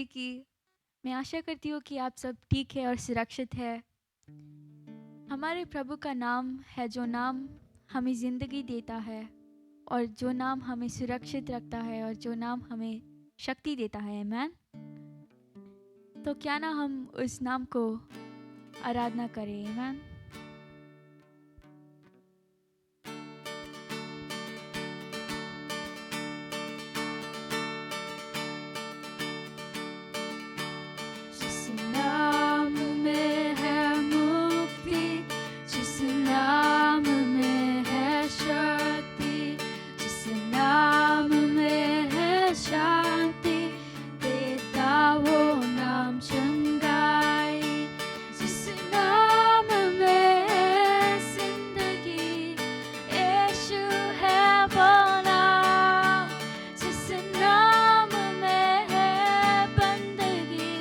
स्तुति की। मैं आशा करती हूँ कि आप सब ठीक है और सुरक्षित है। हमारे प्रभु का नाम है जो नाम हमें ज़िंदगी देता है और जो नाम हमें सुरक्षित रखता है और जो नाम हमें शक्ति देता है। आमीन। तो क्या ना हम उस नाम को आराधना करें। आमीन। जिस नाम में है मुक्ति, जिस नाम में है शक्ति, जिस नाम में है शांति, देता वो नाम चंगाई। जिस नाम में है जिंदगी, यीशु है वो नाम। जिस नाम में है बंदगी,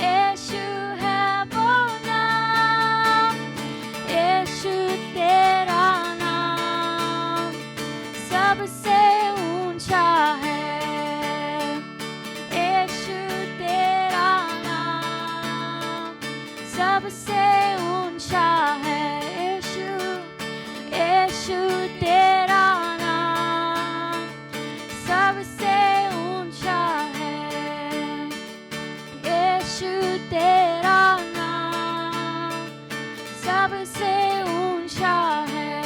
यीशु है वो नाम। यीशु तेरा नाम सबसे ऊंचा है। यीशु तेरा नाम सबसे ऊंचा है। यीशु यीशु तेरा नाम सबसे ऊंचा है। यीशु तेरा नाम सबसे ऊंचा है।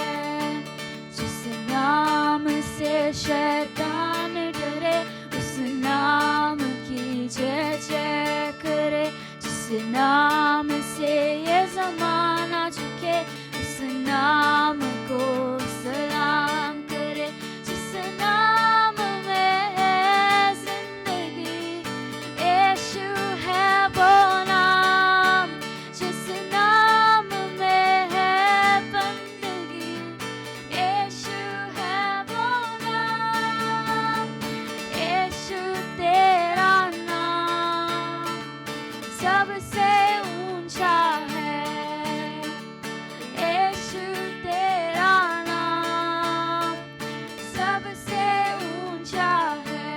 जिस नाम से शैतान डरे, उस नाम की जय जय करे। जिस नाम से ये ज़माना झुके, उस नाम को सलाम करे। जिस नाम में है जिंदगी, यीशु है वो नाम। जिस नाम में है बंदगी, यीशु है वो नाम। यीशु तेरा नाम सबसे ऊंचा है। यीशु तेरा नाम सबसे ऊंचा है।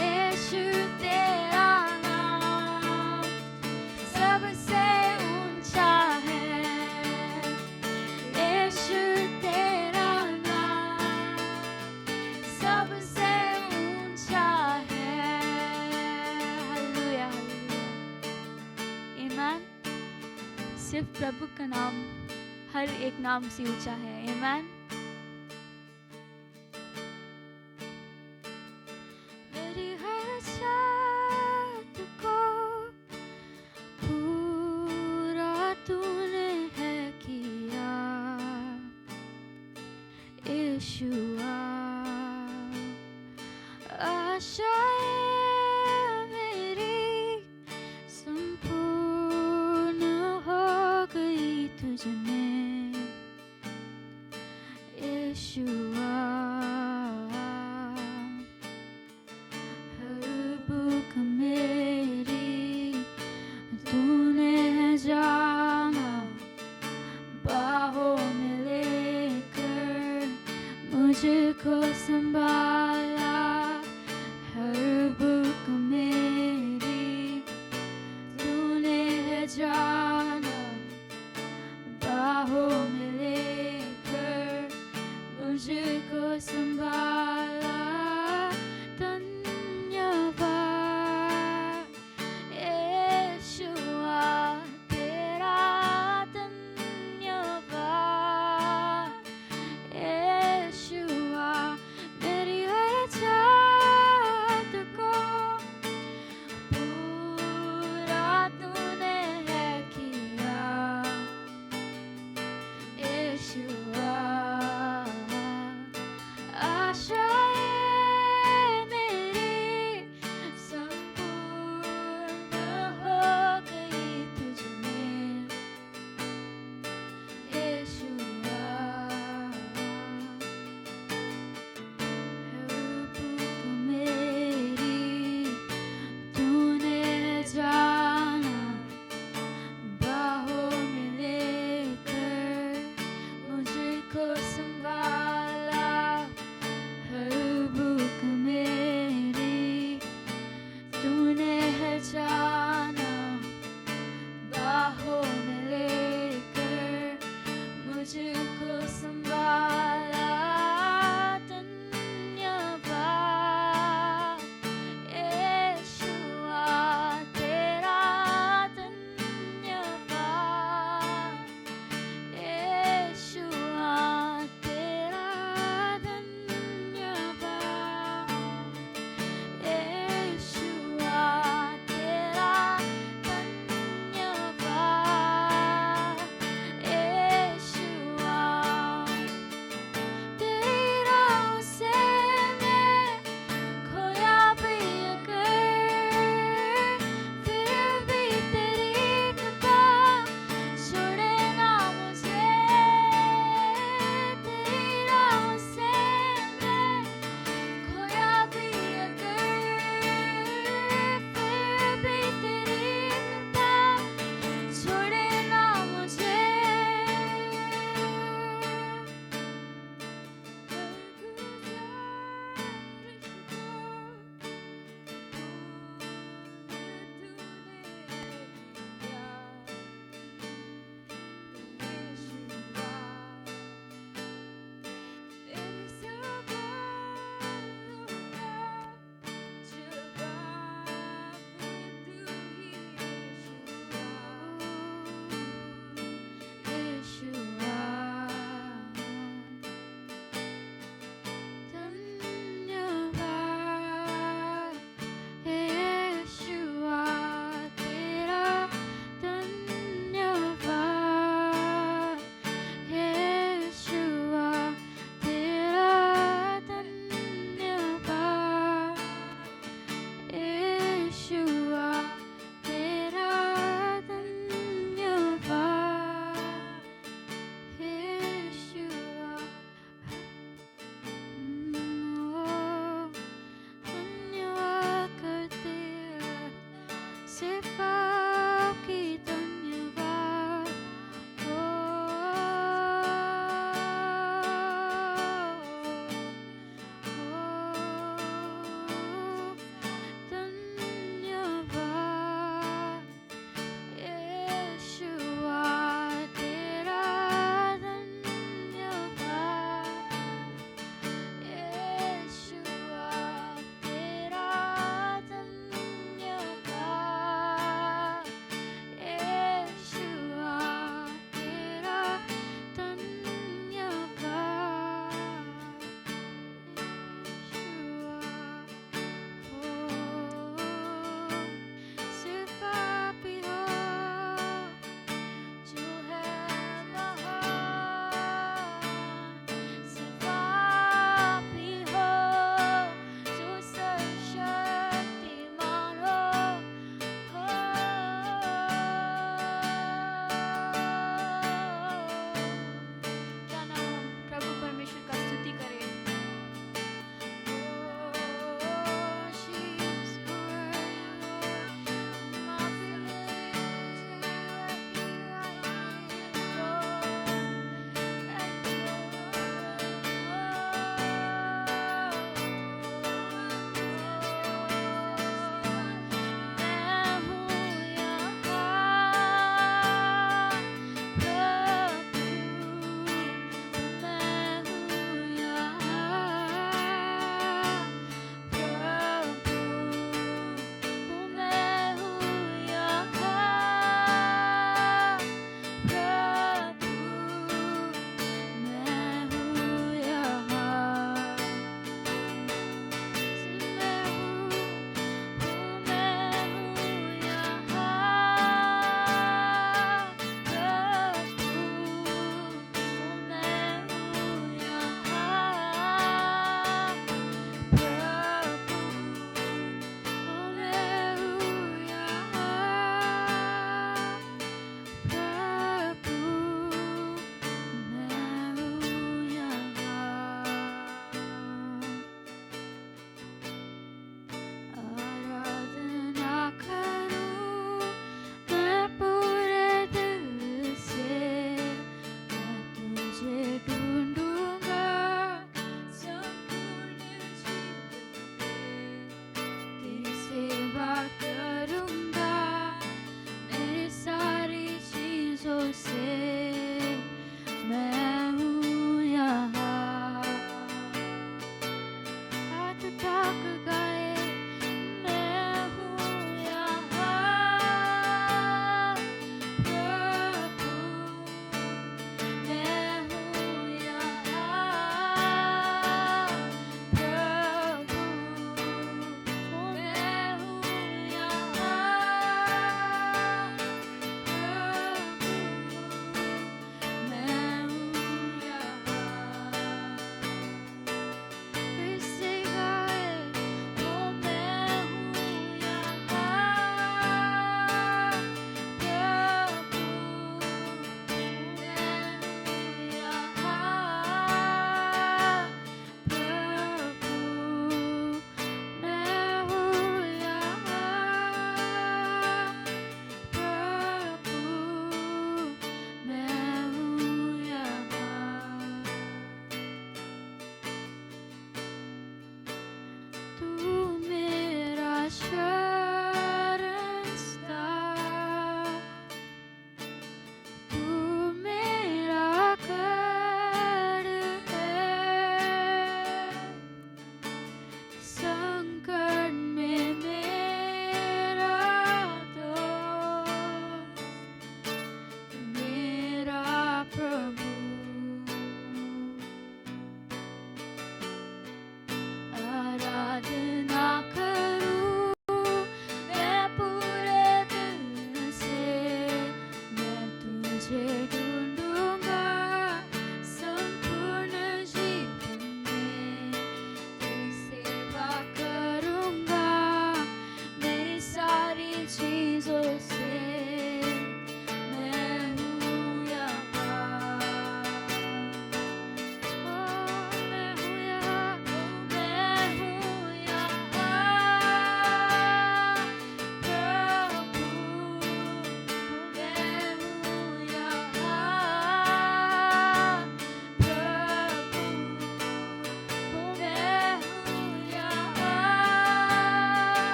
यीशु तेरा नाम सबसे ऊंचा है। यीशु तेरा नाम सबसे ऊंचा है। Hallelujah, hallelujah. आमीन। सिर्फ प्रभु का नाम हर एक नाम से ऊंचा है। आमीन। मेरी हर चाहत को पूरा तूने है किया। यीशुआ आशाएं मेरी संपूर्ण हो गई तुझ में। यीशुआ हर भूख मेरी तूने है जाना। बाहों में लेकर मुझको संभाला। सिर्फ आपकी धन्यवाद हो। धन्यवाद यीशुआ तेरा धन्यवाद, यीशुआ तेरा धन्यवाद, यीशुआ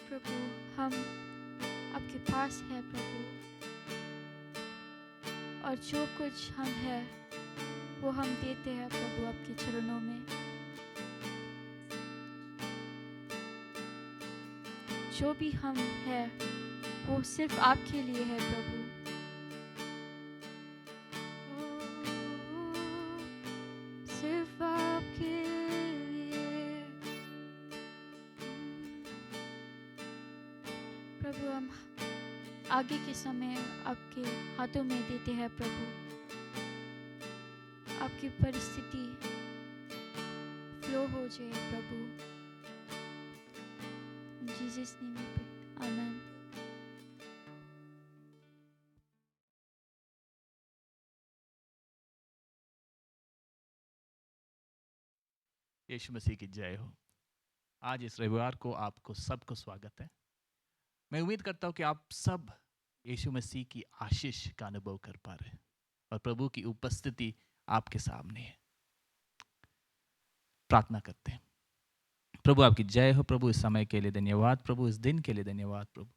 प्रभु, हम आपके पास है प्रभु, और जो कुछ हम है वो हम देते हैं प्रभु आपके चरणों में। जो भी हम है वो सिर्फ आपके लिए है प्रभु। सिर्फ आपके लिए प्रभु, हम आगे के समय आपके हाथों में देते हैं प्रभु। आपकी परिस्थिति फ्लो हो जाए प्रभु। In Jesus' name we pray. Amen. यीशु मसीह की जय हो। आज इस रविवार को आपको सबको स्वागत है। मैं उम्मीद करता हूँ कि आप सब यीशु मसीह की आशीष का अनुभव कर पा रहे हैं और प्रभु की उपस्थिति आपके सामने है। प्रार्थना करते हैं। प्रभु आपकी जय हो। प्रभु इस समय के लिए धन्यवाद। प्रभु इस दिन के लिए धन्यवाद। प्रभु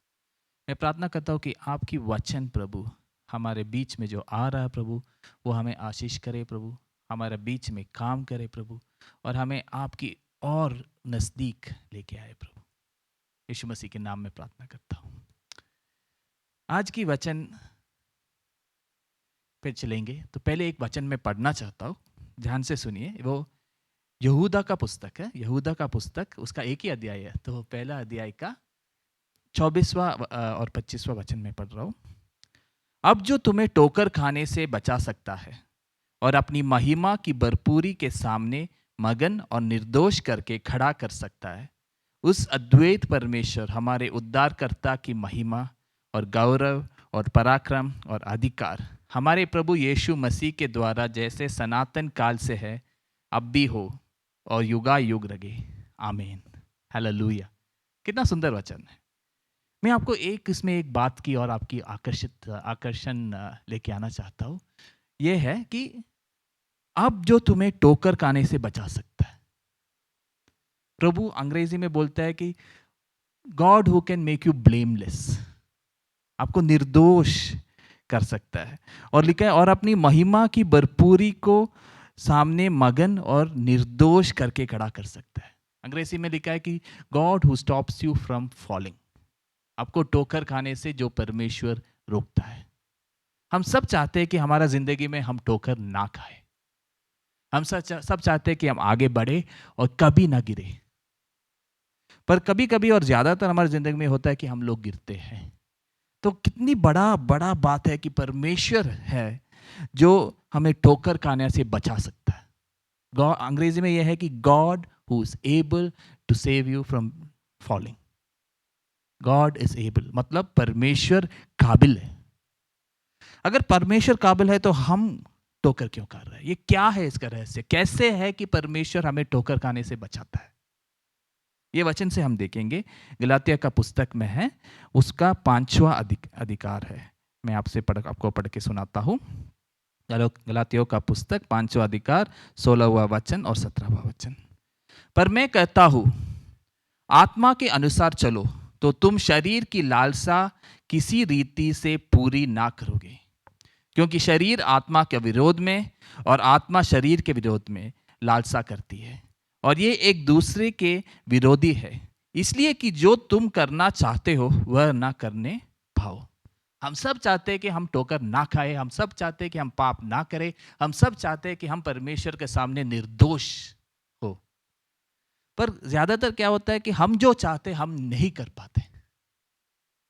मैं प्रार्थना करता हूँ कि आपकी वचन प्रभु हमारे बीच में जो आ रहा है प्रभु, वो हमें आशीष करे प्रभु, हमारे बीच में काम करे प्रभु, और हमें आपकी और नज़दीक लेके आए प्रभु। यीशु मसीह के नाम में प्रार्थना करता हूँ। आज की वचन पे चलेंगे तो पहले एक वचन मैं पढ़ना चाहता हूँ, ध्यान से सुनिए। वो यहूदा का पुस्तक है, यहूदा का पुस्तक, उसका एक ही अध्याय है। तो पहला अध्याय का 24वां और 25वां वचन में पढ़ रहा हूँ। अब जो तुम्हें ठोकर खाने से बचा सकता है और अपनी महिमा की भरपूरी के सामने मगन और निर्दोष करके खड़ा कर सकता है, उस अद्वैत परमेश्वर हमारे उद्धारकर्ता की महिमा और गौरव और पराक्रम और अधिकार हमारे प्रभु यीशु मसीह के द्वारा जैसे सनातन काल से है, अब भी हो और युगायुग रहे। आमीन। हालेलुया। कितना सुंदर वचन है। मैं आपको इसमें एक बात की और आपकी आकर्षण लेके आना चाहता हूँ। यह है कि अब जो तुम्हें ठोकर खाने से बचा सकता है, प्रभु अंग्रेजी में बोलता है कि God who can make you blameless, आपको निर्दोष कर सकता है। और लिखा है और अपनी महिमा की भरपूरी को सामने मगन और निर्दोष करके खड़ा कर सकता है। अंग्रेजी में लिखा है कि God who stops you from falling, आपको ठोकर खाने से जो परमेश्वर रोकता है। हम सब चाहते हैं कि हमारा जिंदगी में हम ठोकर ना खाए। हम सब चाहते हैं कि हम आगे बढ़े और कभी ना गिरे, पर कभी कभी और ज्यादातर हमारी जिंदगी में होता है कि हम लोग गिरते हैं। तो कितनी बड़ा बात है कि परमेश्वर है जो हमें ठोकर खाने से बचा सकता है। अंग्रेजी में यह है कि God who is able to save you from falling. God is able मतलब परमेश्वर काबिल है। अगर परमेश्वर काबिल है तो हम ठोकर क्यों खा रहे हैं? ये क्या है इसका रहस्य? कैसे है कि परमेश्वर हमें ठोकर खाने से बचाता है? ये वचन से हम देखेंगे। गलातिया का पुस्तक में है, उसका 5वां अधिकार है। मैं आपको पढ़ के सुनाता हूँ। गलातियों का पुस्तक 5वां अधिकार 16वां वचन और 17वां वचन। पर मैं कहता हूँ आत्मा के अनुसार चलो तो तुम शरीर की लालसा किसी रीति से पूरी ना करोगे, क्योंकि शरीर आत्मा के विरोध में और आत्मा शरीर के विरोध में लालसा करती है, और ये एक दूसरे के विरोधी है, इसलिए कि जो तुम करना चाहते हो वह ना करने पाओ। हम सब चाहते हैं कि हम ठोकर ना खाए, हम सब चाहते हैं कि हम पाप ना करें, हम सब चाहते हैं कि हम परमेश्वर के सामने निर्दोष हो। पर ज्यादातर क्या होता है कि हम जो चाहते हम नहीं कर पाते।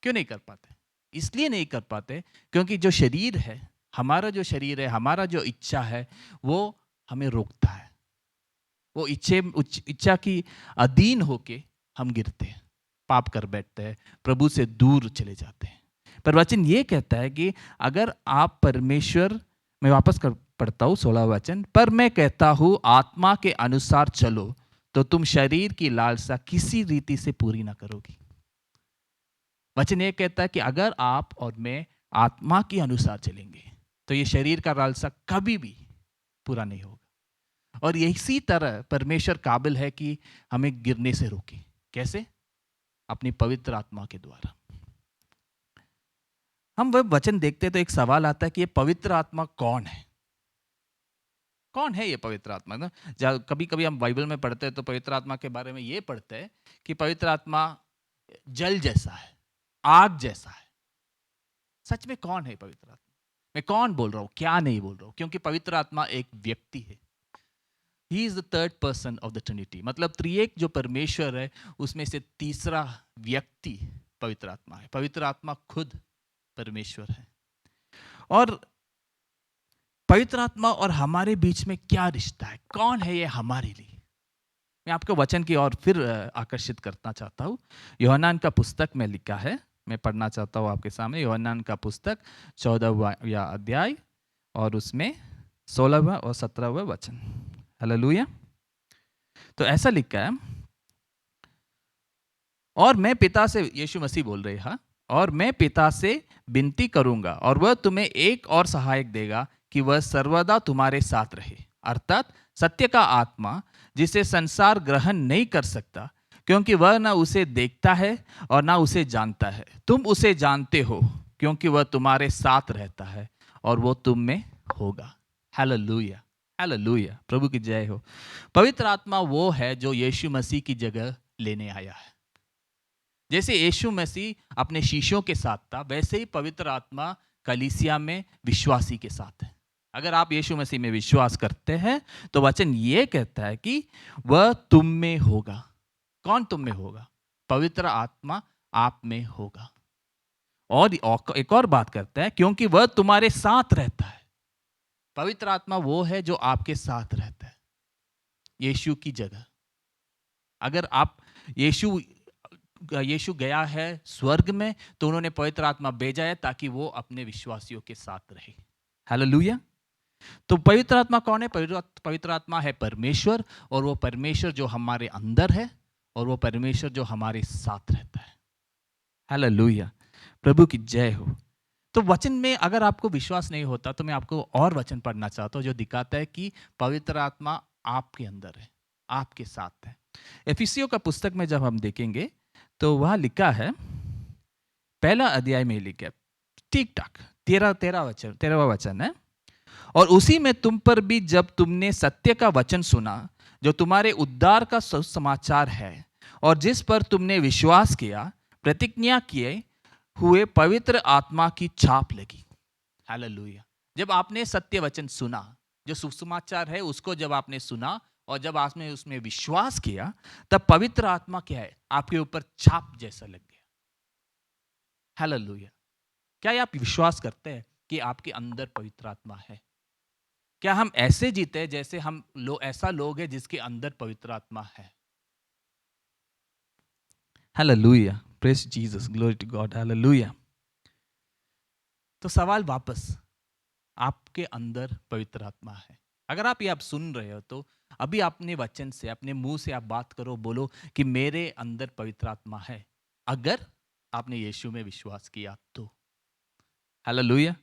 क्यों नहीं कर पाते? इसलिए नहीं कर पाते क्योंकि जो शरीर है, हमारा जो शरीर है, हमारा जो इच्छा है, वो हमें रोकता है। वो इच्छा की अधीन होके हम गिरते हैं, पाप कर बैठते हैं, प्रभु से दूर चले जाते हैं। पर वचन ये कहता है कि अगर आप परमेश्वर, मैं वापस पढ़ता हूँ 16वां वचन, पर मैं कहता हूँ आत्मा के अनुसार चलो तो तुम शरीर की लालसा किसी रीति से पूरी ना करोगी। वचन ये कहता है कि अगर आप और मैं आत्मा के अनुसार चलेंगे तो ये शरीर का लालसा कभी भी पूरा नहीं होगा। और इसी तरह परमेश्वर काबिल है कि हमें गिरने से रोके। कैसे? अपनी पवित्र आत्मा के द्वारा। हम वह वचन देखते हैं तो एक सवाल आता है कि ये पवित्र आत्मा कौन है? कौन है ये पवित्र आत्मा ना? कभी कभी हम बाइबल में पढ़ते हैं तो पवित्र आत्मा के बारे में ये पढ़ते हैं कि पवित्र आत्मा जल जैसा है, आग जैसा है। सच में कौन है पवित्र आत्मा? मैं कौन बोल रहा हूं, क्या नहीं बोल रहा हूं, क्योंकि पवित्र आत्मा एक व्यक्ति है। He is the third person of the Trinity, मतलब त्रिएक जो परमेश्वर है उसमें से तीसरा व्यक्ति पवित्र आत्मा है। पवित्र आत्मा खुद परमेश्वर है। और पवित्र आत्मा और हमारे बीच में क्या रिश्ता है, कौन है ये हमारे लिए? मैं आपको वचन की ओर फिर आकर्षित करना चाहता हूँ। यूहन्ना का पुस्तक में लिखा है, मैं पढ़ना चाहता हूँ आपके सामने। यूहन्ना का पुस्तक 14वां अध्याय और उसमें 16वां और 17वां वचन। हालेलुया। तो ऐसा लिखा है, और मैं पिता से, यीशु मसीह बोल रहे हैं, और मैं पिता से विनती करूंगा और वह तुम्हें एक और सहायक देगा कि वह सर्वदा तुम्हारे साथ रहे, अर्थात सत्य का आत्मा, जिसे संसार ग्रहण नहीं कर सकता क्योंकि वह ना उसे देखता है और ना उसे जानता है। तुम उसे जानते हो क्योंकि वह तुम्हारे साथ रहता है और वो तुम में होगा। हालेलुया, हालेलुया, प्रभु की जय हो। पवित्र आत्मा वो है जो यीशु मसीह की जगह लेने आया है। जैसे यीशु मसीह अपने शिष्यों के साथ था, वैसे ही पवित्र आत्मा कलीसिया में विश्वासी के साथ है। अगर आप यीशु मसीह में विश्वास करते हैं तो वचन ये कहता है कि वह तुम में होगा। कौन तुम में होगा? पवित्र आत्मा आप में होगा। और एक और बात करता है, क्योंकि वह तुम्हारे साथ रहता है। पवित्र आत्मा वो है जो आपके साथ रहता है यीशु की जगह। अगर आप यीशु गया है स्वर्ग में तो उन्होंने पवित्र आत्मा भेजा है ताकि वो अपने विश्वासियों के साथ रहे। हालेलुया। तो पवित्र आत्मा कौन है? पवित्र आत्मा है परमेश्वर, और वो परमेश्वर जो हमारे अंदर है और वो परमेश्वर जो हमारे साथ रहता है। हालेलुया, प्रभु की जय हो। तो वचन में अगर आपको विश्वास नहीं होता तो मैं आपको और वचन पढ़ना चाहता हूँ जो दिखाता है कि पवित्र आत्मा आपके अंदर है, आपके साथ है। एफिसियों का पुस्तक में जब हम देखेंगे तो वहाँ लिखा है, पहला अध्याय में लिखा है, ठीक ठाक 13वां वचन है, और उसी में तुम पर भी जब तुमने सत्य का वचन सुना जो तुम्हारे उद्धार का सुसमाचार है, और जिस पर तुमने विश्वास किया, प्रतिज्ञा किए हुए पवित्र आत्मा की छाप लगी। हालेलुया। जब आपने सत्य वचन सुना, जो सुसमाचार है, उसको जब आपने सुना और जब आपने उसमें विश्वास किया, तब पवित्र आत्मा क्या है? आपके ऊपर छाप जैसा लग गया। हालेलुया। क्या आप विश्वास करते हैं कि आपके अंदर पवित्र आत्मा है? क्या हम ऐसे जीते हैं जैसे हम ऐसा लोग हैं जिसके अंदर पवित्र आत्मा है? Hallelujah, praise Jesus, glory to God, hallelujah. तो सवाल वापस, आपके अंदर पवित्र आत्मा है? अगर आप ये आप सुन रहे हो तो अभी अपने वचन से, अपने मुंह से आप बात करो, बोलो कि मेरे अंदर पवित्र आत्मा है, अगर आपने यीशु में विश्वास किया तो। Hallelujah,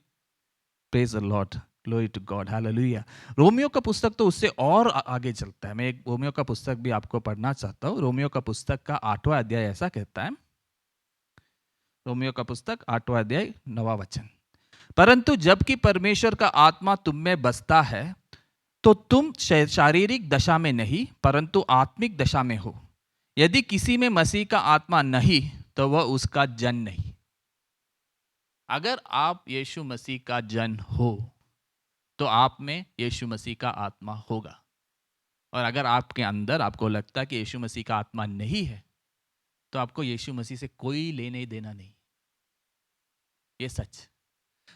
praise the Lord, glory to God, hallelujah. रोमियो का पुस्तक तो उससे और आगे चलता है। मैं एक रोमियो का पुस्तक भी आपको पढ़ना चाहता हूँ। रोमियो का पुस्तक का 8वां अध्याय ऐसा कहता है, रोमियो का पुस्तक 8वां अध्याय 9वां वचन, परंतु जबकि परमेश्वर का आत्मा तुम में बसता है तो तुम शारीरिक दशा में नहीं परंतु आत्मिक दशा में हो। यदि किसी में मसीह का आत्मा नहीं तो वह उसका जन नहीं। अगर आप यीशु मसीह का जन हो तो आप में यीशु मसीह का आत्मा होगा। और अगर आपके अंदर आपको लगता है कि यीशु मसीह का आत्मा नहीं है तो आपको यीशु मसीह से कोई लेने देना नहीं। ये सच।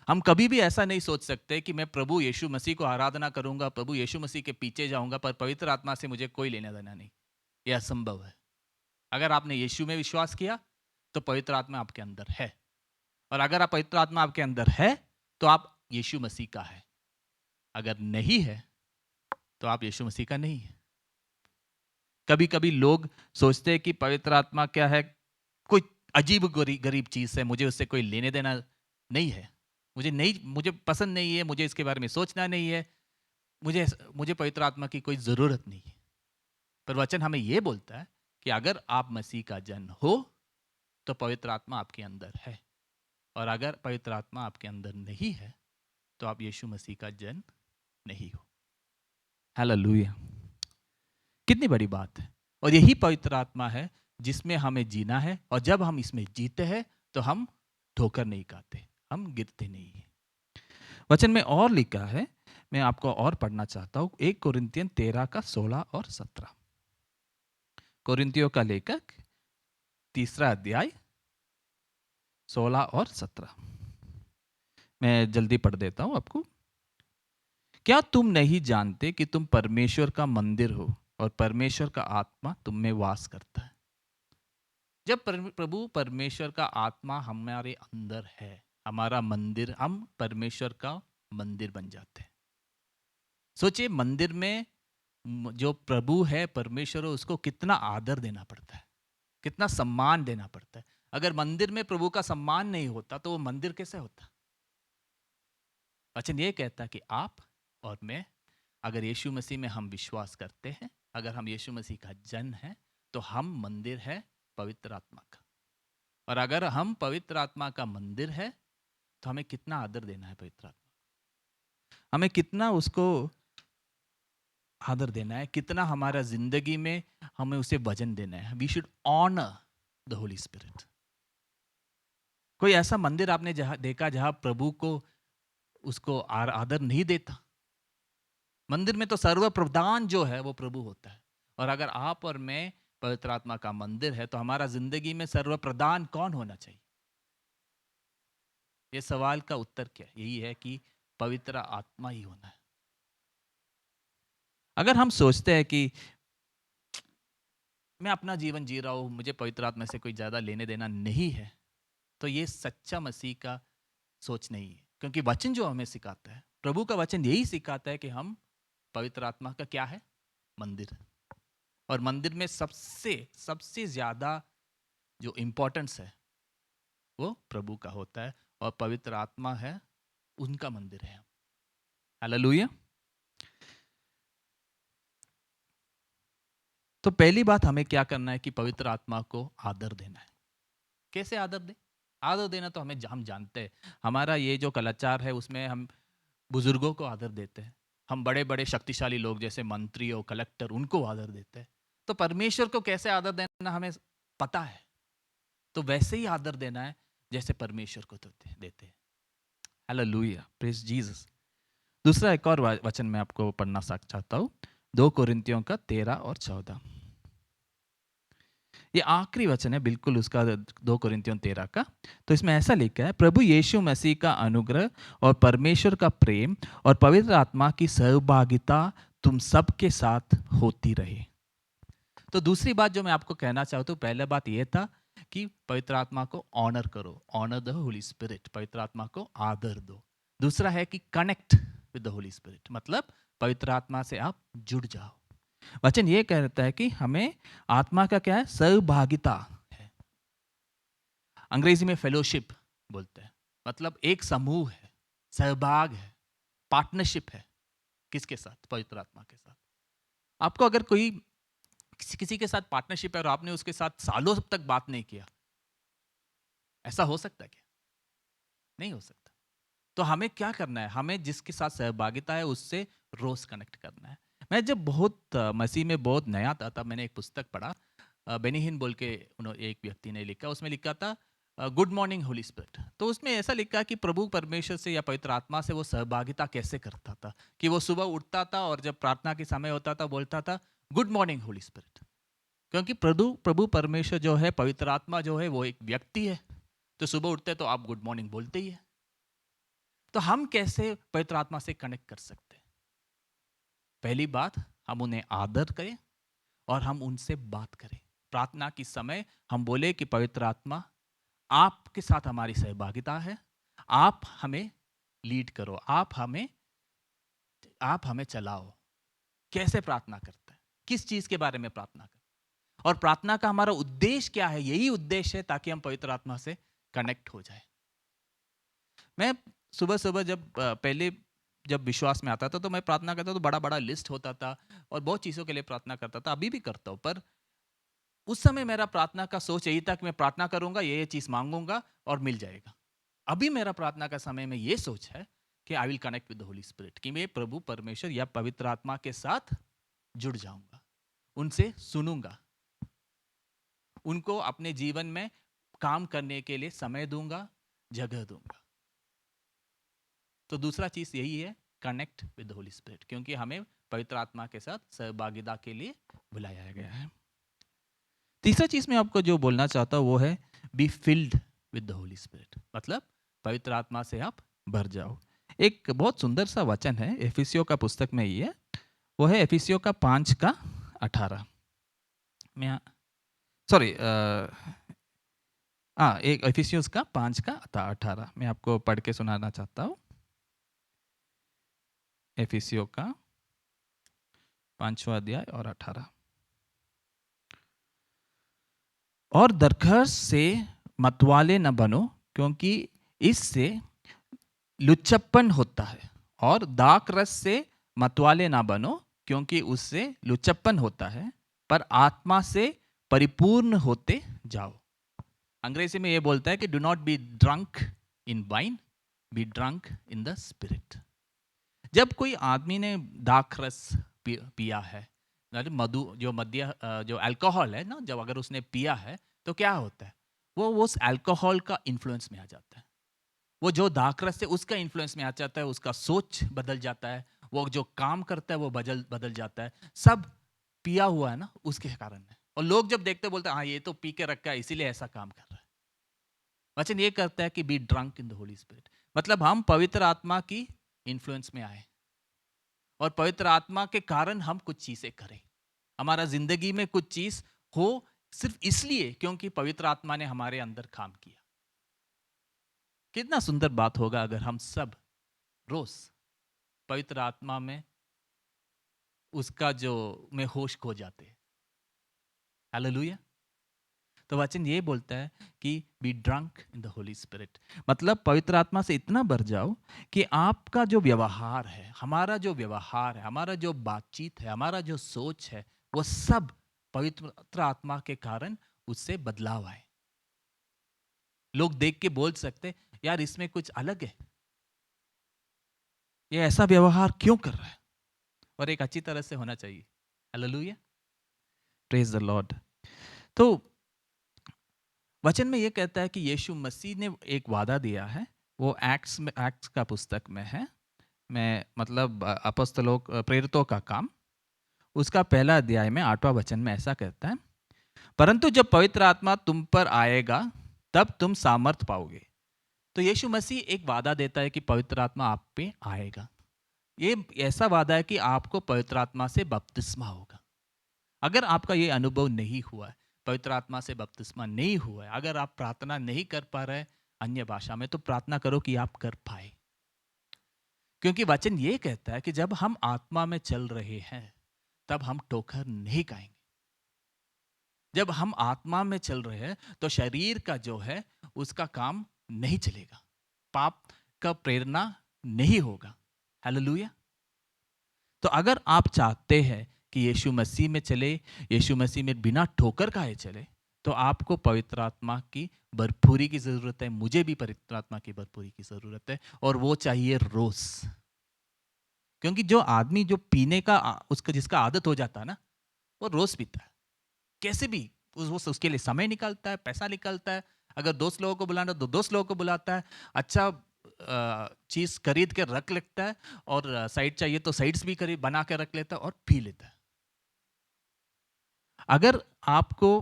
हम कभी भी ऐसा नहीं सोच सकते कि मैं प्रभु यीशु मसीह को आराधना करूंगा, प्रभु यीशु मसीह के पीछे जाऊंगा, पर पवित्र आत्मा से मुझे कोई लेना देना नहीं। यह असंभव है। अगर आपने यीशु में विश्वास किया तो पवित्र आत्मा आपके अंदर है, और अगर आप पवित्र आत्मा आपके अंदर है तो आप यीशु मसीह का है। अगर नहीं है तो आप यीशु मसीह का नहीं है। कभी कभी लोग सोचते हैं कि पवित्र आत्मा क्या है, कोई अजीब गरीब चीज है, मुझे उससे कोई लेने देना नहीं है, मुझे पसंद नहीं है, मुझे इसके बारे में सोचना नहीं है, मुझे पवित्र आत्मा की कोई जरूरत नहीं है। पर वचन हमें यह बोलता है कि अगर आप मसीह का जन हो तो पवित्र आत्मा आपके अंदर है। और अगर पवित्र आत्मा आपके अंदर नहीं है तो आप यीशु मसीह का जन नहीं हो। हालेलुया! कितनी बड़ी बात है। और यही पवित्र आत्मा है जिसमें हमें जीना है, और जब हम इसमें जीते हैं तो हम ठोकर नहीं खाते, हम गिरते नहीं हैं। वचन में और लिखा है, मैं आपको और पढ़ना चाहता हूँ, 1 कोरिन्थियन 13 का 16 और 17। कोरिन्थियों का लेखक 3 अध्याय 16 और 17। मैं जल्दी पढ़ देता हूँ आपको। क्या तुम नहीं जानते कि तुम परमेश्वर का मंदिर हो और परमेश्वर का आत्मा तुम में वास करता है? जब प्रभु परमेश्वर का आत्मा हमारे अंदर है, हमारा मंदिर, हम परमेश्वर का मंदिर बन जाते हैं। सोचिए, मंदिर में जो प्रभु है, परमेश्वर है, उसको कितना आदर देना पड़ता है, कितना सम्मान देना पड़ता है। अगर मंदिर में प्रभु का सम्मान नहीं होता तो वो मंदिर कैसे होता? वचन ये कहता है कि आप और मैं, अगर यीशु मसीह में हम विश्वास करते हैं, अगर हम यीशु मसीह का जन है, तो हम मंदिर है पवित्र आत्मा का। और अगर हम पवित्र आत्मा का मंदिर है तो हमें कितना आदर देना है पवित्र आत्मा, हमें कितना उसको आदर देना है, कितना हमारा जिंदगी में हमें उसे वजन देना है। We should honour the Holy Spirit. कोई ऐसा मंदिर आपने जहां देखा जहां प्रभु को उसको आदर नहीं देता? मंदिर में तो सर्व प्रधान जो है वो प्रभु होता है। और अगर आप और मैं पवित्र आत्मा का मंदिर है तो हमारा जिंदगी में सर्व प्रधान कौन होना चाहिए? ये सवाल का उत्तर क्या है? यही है कि पवित्र आत्मा ही होना है। अगर हम सोचते हैं कि मैं अपना जीवन जी रहा हूं, मुझे पवित्र आत्मा से कोई ज्यादा लेने देना नहीं है, तो ये सच्चा मसीह का सोच नहीं है। क्योंकि वचन जो हमें सिखाता है, प्रभु का वचन यही सिखाता है कि हम पवित्र आत्मा का क्या है? मंदिर। और मंदिर में सबसे सबसे ज्यादा जो इंपॉर्टेंस है वो प्रभु का होता है, और पवित्र आत्मा है उनका मंदिर है। हालेलुया! तो पहली बात हमें क्या करना है कि पवित्र आत्मा को आदर देना है। कैसे आदर दें? आदर देना तो हम जानते हैं। हमारा ये जो कलाचार है उसमें हम बुजुर्गों को आदर देते हैं, हम बड़े बड़े शक्तिशाली लोग जैसे मंत्री और कलेक्टर उनको आदर देते हैं। तो परमेश्वर को कैसे आदर देना हमें पता है, तो वैसे ही आदर देना है जैसे परमेश्वर को देते हैं। हालेलुया! Praise Jesus! दूसरा एक और वचन मैं आपको पढ़ना चाहता हूँ, 2 कोरिन्थियों का 13 और 14। ये आखिरी वचन है बिल्कुल उसका, 2 कोरिन्थियों 13 का। तो इसमें ऐसा लिखा है, प्रभु यीशु मसीह का अनुग्रह और परमेश्वर का प्रेम और पवित्र आत्मा की सहभागिता तुम सबके साथ होती रहे। तो दूसरी बात जो मैं आपको कहना चाहता हूँ, पहला बात ये था कि पवित्र आत्मा को ऑनर करो, ऑनर द होली स्पिरिट, पवित्र आत्मा को आदर दो। दूसरा है कि connect with the Holy Spirit, मतलब पवित्र आत्मा से आप जुड़ जाओ। वचन ये कहता है कि हमें आत्मा का क्या है? सहभागिता है। अंग्रेजी में फेलोशिप बोलते हैं, मतलब एक समूह है, सहभाग है, पार्टनरशिप है। किसके साथ? पवित्र आत्मा के साथ। आपको अगर कोई किसी के साथ पार्टनरशिप है और आपने उसके साथ सालों तक बात नहीं किया, ऐसा हो सकता है क्या? नहीं हो सकता। तो हमें क्या करना है? हमें जिसके साथ सहभागिता है उससे रोज कनेक्ट करना है। मैं जब बहुत मसीह में बहुत नया था तब मैंने एक पुस्तक पढ़ा, बेनिहिन बोल के उन्होंने एक व्यक्ति ने लिखा, उसमें लिखा था गुड मॉर्निंग होली स्पिरिट। तो उसमें ऐसा लिखा कि प्रभु परमेश्वर से या पवित्र आत्मा से वो सहभागिता कैसे करता था, कि वो सुबह उठता था और जब प्रार्थना के समय होता था बोलता था गुड मॉर्निंग होली स्पिरिट। क्योंकि प्रभु प्रभु परमेश्वर जो है, पवित्र आत्मा जो है, वो एक व्यक्ति है। तो सुबह उठते तो आप गुड मॉर्निंग बोलते ही है। तो हम कैसे पवित्र आत्मा से कनेक्ट कर सकते हैं? पहली बात, हम उन्हें आदर करें और हम उनसे बात करें। प्रार्थना के समय हम बोले कि पवित्र आत्मा, आपके साथ हमारी सहभागिता है, आप हमें लीड करो, आप हमें चलाओ। कैसे प्रार्थना करते हैं, किस चीज के बारे में प्रार्थना करते हैं, और प्रार्थना का हमारा उद्देश्य क्या है? यही उद्देश्य है ताकि हम पवित्र आत्मा से कनेक्ट हो जाए। मैं सुबह सुबह पहले जब विश्वास में आता था तो मैं प्रार्थना करता तो बड़ा बड़ा लिस्ट होता था और बहुत चीज़ों के लिए प्रार्थना करता था, अभी भी करता हूँ। पर उस समय मेरा प्रार्थना का सोच यही था कि मैं प्रार्थना करूंगा, ये चीज मांगूंगा और मिल जाएगा। अभी मेरा प्रार्थना का समय में ये सोच है कि I will connect with the Holy spirit, कि मैं प्रभु परमेश्वर या पवित्र आत्मा के साथ जुड़ जाऊंगा, उनसे सुनूंगा, उनको अपने जीवन में काम करने के लिए समय दूंगा, जगह दूंगा। तो दूसरा चीज यही है, connect with the Holy spirit, क्योंकि हमें पवित्र आत्मा के साथ सहभागिता के लिए बुलाया गया है। तीसरा चीज मैं आपको जो बोलना चाहता हूं वो है be filled with the Holy Spirit, मतलब पवित्र आत्मा से आप भर जाओ। एक बहुत सुंदर सा वचन है एफिसियों का पुस्तक में, ये वो है एफिसियों का 5:18। मैं सॉरी एक एफिसियों का 5:18 मैं आपको पढ़ के सुनाना चाहता हूँ। एफिसियों का 5वां अध्याय और 18। और दरखर्ष से मतवाले न बनो, क्योंकि इससे लुच्चपन होता है, और दाख रस से मतवाले ना बनो, क्योंकि उससे लुच्चपन होता है, पर आत्मा से परिपूर्ण होते जाओ। अंग्रेजी में ये बोलता है कि do not be drunk in wine, B drunk in the spirit. जब कोई आदमी ने दाख रस पिया है, मधु जो मद्य जो अल्कोहल है ना, जब अगर उसने पिया है तो क्या होता है, वो उस अल्कोहल का इन्फ्लुएंस में आ जाता है, वो जो दाखरस है उसका इन्फ्लुएंस में आ जाता है, उसका सोच बदल जाता है, वो जो काम करता है वो बदल जाता है। सब पिया हुआ है ना, उसके कारण है। और लोग जब देखते बोलते हैं हाँ ये तो पी के रखा है इसीलिए ऐसा काम कर रहा है। वचन ये करता है कि B drunk in the Holy Spirit, मतलब हम पवित्र आत्मा की इन्फ्लुएंस में आए और पवित्र आत्मा के कारण हम कुछ चीजें करें, हमारा जिंदगी में कुछ चीज हो, सिर्फ इसलिए क्योंकि पवित्र आत्मा ने हमारे अंदर काम किया। कितना सुंदर बात होगा अगर हम सब रोज पवित्र आत्मा में उसका जो में होश खो जाते हैं। हालेलुया। तो वचन ये बोलता है कि B drunk in the Holy Spirit, मतलब पवित्र आत्मा से इतना भर जाओ कि आपका जो व्यवहार है, हमारा जो व्यवहार है, हमारा जो बातचीत है, हमारा जो सोच है, वो सब पवित्र आत्मा के कारण उससे बदलाव आए। लोग देख के बोल सकते यार इसमें कुछ अलग है, ये ऐसा व्यवहार क्यों कर रहा है, और एक अच्छी तरह से होना चाहिए। Hallelujah, praise the Lord. तो वचन में ये कहता है कि यीशु मसीह ने एक वादा दिया है, वो एक्ट्स का पुस्तक में है, मैं मतलब अपostलों प्रेरितों का काम, उसका 1 अध्याय में 8वां वचन में ऐसा कहता है, परंतु जब पवित्र आत्मा तुम पर आएगा तब तुम सामर्थ पाओगे। तो यीशु मसीह एक वादा देता है कि पवित्र आत्मा आप पे आएगा। ये ऐसा वादा है कि आपको पवित्र आत्मा से बपतिस्मा होगा। अगर आपका ये अनुभव नहीं हुआ है, पवित्र आत्मा से बपतिस्मा नहीं हुआ है, अगर आप प्रार्थना नहीं कर पा रहे अन्य भाषा में, तो प्रार्थना करो कि आप कर पाए, क्योंकि वचन ये कहता है कि जब हम आत्मा में चल रहे हैं तब हम ठोकर नहीं खाएंगे। जब हम आत्मा में चल रहे हैं तो शरीर का जो है उसका काम नहीं चलेगा, पाप का प्रेरणा नहीं होगा। हालेलुया। तो अगर आप चाहते हैं कि यीशु मसीह में चले, यीशु मसीह में बिना ठोकर खाए चले, तो आपको पवित्र आत्मा की भरपूरी की जरूरत है, मुझे भी पवित्र आत्मा की भरपूरी की जरूरत है, और वो चाहिए रोज। क्योंकि जो आदमी जो पीने का उसका जिसका आदत हो जाता है ना, वो रोज पीता है, कैसे भी उसके लिए समय निकालता है, पैसा निकालता है, अगर दोस्त लोगों को बुलाना तो दोस्त लोगों को बुलाता है, अच्छा चीज खरीद के रख लेता है, और साइड चाहिए तो साइड्स भी खरीद बना के रख लेता है और पी लेता है। अगर आपको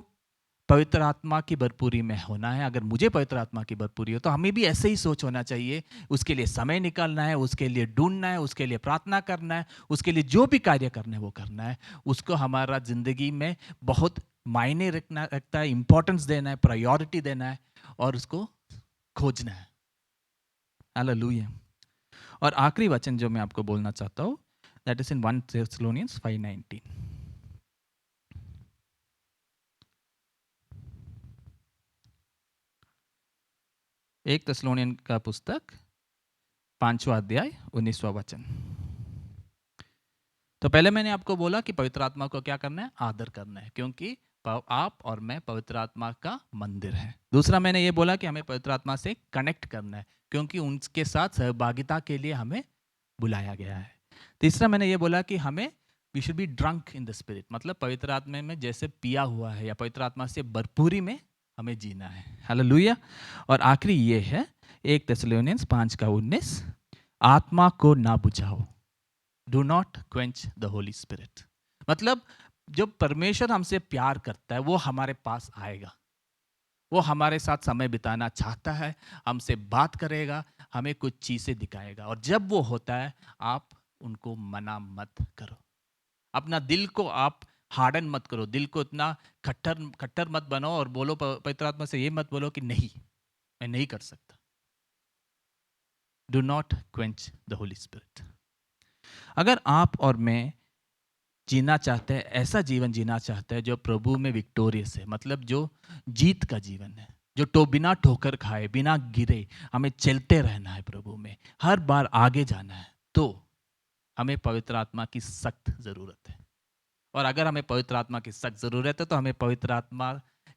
पवित्र आत्मा की भरपूरी में होना है, अगर मुझे पवित्र आत्मा की भरपूरी हो, तो हमें भी ऐसे ही सोच होना चाहिए, उसके लिए समय निकालना है, उसके लिए ढूंढना है, उसके लिए प्रार्थना करना है, उसके लिए जो भी कार्य करना है वो करना है, उसको हमारा जिंदगी में बहुत मायने रखता है, इंपॉर्टेंस देना है, प्रायोरिटी देना है, और उसको खोजना है। हालेलुया। और आखिरी वचन जो मैं आपको बोलना चाहता हूँ, दैट इज इन 1 Thessalonians 5:19। एक थिस्सलुनीन का पुस्तक 5वां अध्याय 19वां वचन। तो पहले मैंने आपको बोला कि पवित्र आत्मा को क्या करना है, आदर करना है, क्योंकि आप और मैं पवित्र आत्मा का मंदिर है। दूसरा मैंने ये बोला कि हमें पवित्र आत्मा से कनेक्ट करना है, क्योंकि उनके साथ सहभागिता के लिए हमें बुलाया गया है। तीसरा मैंने ये बोला कि हमें we should be drunk in the Spirit, मतलब पवित्र आत्मा में जैसे पिया हुआ है या पवित्र आत्मा से भरपूरी में हमें जीना है। हालेलुया। और आखिरी ये है 1 थिस्सलुनीयंस 5:19, आत्मा को ना बुझाओ, do not quench the Holy Spirit. मतलब जब परमेश्वर हमसे प्यार करता है वो हमारे पास आएगा, वो हमारे साथ समय बिताना चाहता है, हमसे बात करेगा, हमें कुछ चीज़ें दिखाएगा। और जब वो होता है आप उनको मना मत करो, अपना दिल को आप हार्डन मत करो, दिल को इतना खट्टर खट्टर मत बनाओ और बोलो पवित्र आत्मा से ये मत बोलो कि नहीं, मैं नहीं कर सकता। Do not quench the Holy spirit. अगर आप और मैं जीना चाहते हैं, ऐसा जीवन जीना चाहते हैं जो प्रभु में विक्टोरियस है, मतलब जो जीत का जीवन है, जो बिना ठोकर खाए, बिना गिरे हमें चलते रहना है प्रभु में, हर बार आगे जाना है, तो हमें पवित्र आत्मा की सख्त ज़रूरत है। और अगर हमें पवित्र आत्मा की सख्त ज़रूरत है तो हमें पवित्र आत्मा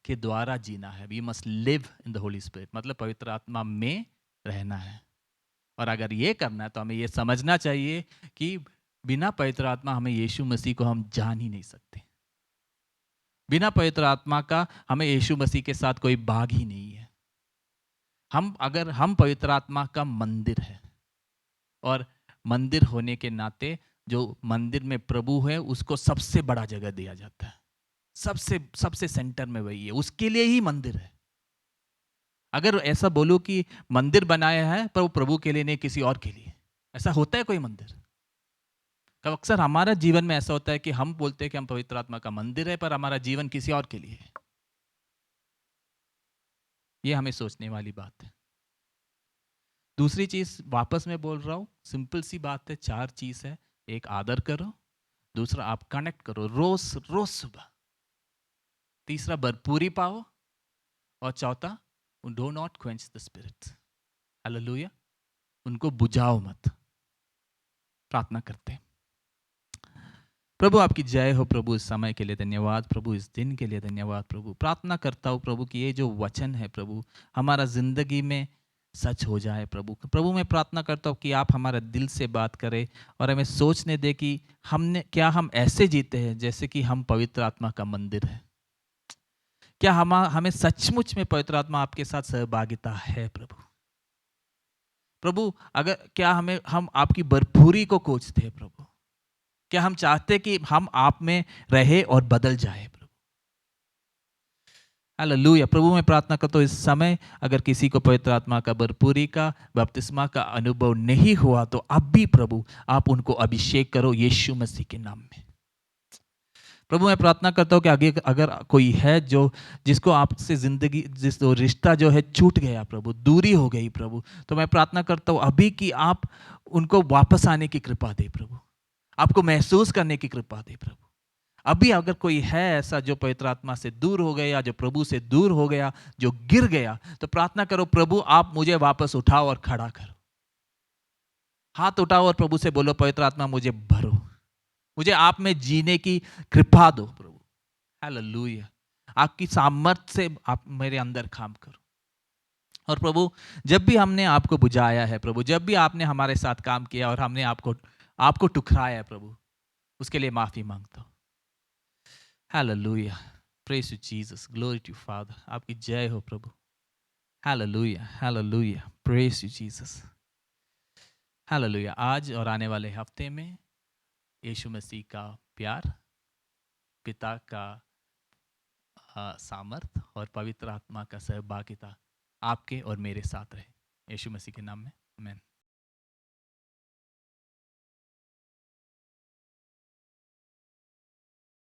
के द्वारा जीना है। We must live in the Holy Spirit, मतलब पवित्र आत्मा में रहना है। और अगर ये करना है तो हमें ये समझना चाहिए कि बिना पवित्र आत्मा हमें यीशु मसीह को हम जान ही नहीं सकते। बिना पवित्र आत्मा का हमें यीशु मसीह के साथ कोई भाग ही नहीं है। हम पवित्र आत्मा का मंदिर है, और मंदिर होने के नाते जो मंदिर में प्रभु है उसको सबसे बड़ा जगह दिया जाता है, सबसे सबसे सेंटर में वही है, उसके लिए ही मंदिर है। अगर ऐसा बोलूं कि मंदिर बनाया है पर वो प्रभु के लिए नहीं, किसी और के लिए, ऐसा होता है कोई मंदिर? कब अक्सर हमारा जीवन में ऐसा होता है कि हम बोलते हैं कि हम पवित्र आत्मा का मंदिर है, पर हमारा जीवन किसी और के लिए है। ये हमें सोचने वाली बात है। दूसरी चीज वापस मैं बोल रहा हूं, सिंपल सी बात है, 4 चीज है। एक, आदर करो। दूसरा, आप कनेक्ट करो रोज रोज सुबह। तीसरा, भरपूरी पाओ। और चौथा, do not quench the spirit. Hallelujah. उनको बुझाओ मत। प्रार्थना करते हैं। प्रभु आपकी जय हो प्रभु, इस समय के लिए धन्यवाद प्रभु, इस दिन के लिए धन्यवाद प्रभु। प्रार्थना करता हूँ प्रभु कि ये जो वचन है प्रभु हमारा जिंदगी में सच हो जाए प्रभु। प्रभु मैं प्रार्थना करता हूँ कि आप हमारे दिल से बात करें और हमें सोचने दे कि हम ऐसे जीते हैं जैसे कि हम पवित्र आत्मा का मंदिर है। क्या हमें सचमुच में पवित्र आत्मा आपके साथ सहभागिता है प्रभु? प्रभु अगर क्या हम आपकी भरपूरी को खोजते हैं प्रभु? क्या हम चाहते कि हम आप में रहे और बदल जाए प्रभु? हालेलुया। प्रभु मैं प्रार्थना करता हूँ इस समय अगर किसी को पवित्र आत्मा का भरपूरी का बपतिस्मा का अनुभव नहीं हुआ तो अब भी प्रभु आप उनको अभिषेक करो यीशु मसीह के नाम में। प्रभु मैं प्रार्थना करता हूँ कि आगे अगर कोई है जिसको आपसे जिंदगी जिस रिश्ता जो है छूट गया प्रभु, दूरी हो गई प्रभु, तो मैं प्रार्थना करता हूँ अभी कि आप उनको वापस आने की कृपा दे प्रभु, आपको महसूस करने की कृपा दे प्रभु। अभी अगर कोई है ऐसा जो पवित्र आत्मा से दूर हो गया, जो प्रभु से दूर हो गया, जो गिर गया, तो प्रार्थना करो प्रभु आप मुझे वापस उठाओ और खड़ा करो। हाथ उठाओ और प्रभु से बोलो पवित्र आत्मा मुझे भरो, मुझे आप में जीने की कृपा दो प्रभु। हालेलुया। आपकी सामर्थ्य से आप मेरे अंदर काम करो। और प्रभु जब भी हमने आपको बुझाया है प्रभु, जब भी आपने हमारे साथ काम किया और हमने आपको ठुकराया है प्रभु, उसके लिए माफी मांगता हूँ। Hallelujah. Praise you Jesus, glory to Father. आपकी जय हो प्रभु। Hallelujah hallelujah, praise you Jesus. Hallelujah. आज और आने वाले हफ्ते में यीशु मसीह का प्यार, पिता का सामर्थ और पवित्र आत्मा का सहभागिता आपके और मेरे साथ रहे। यीशु मसीह के नाम में आमीन।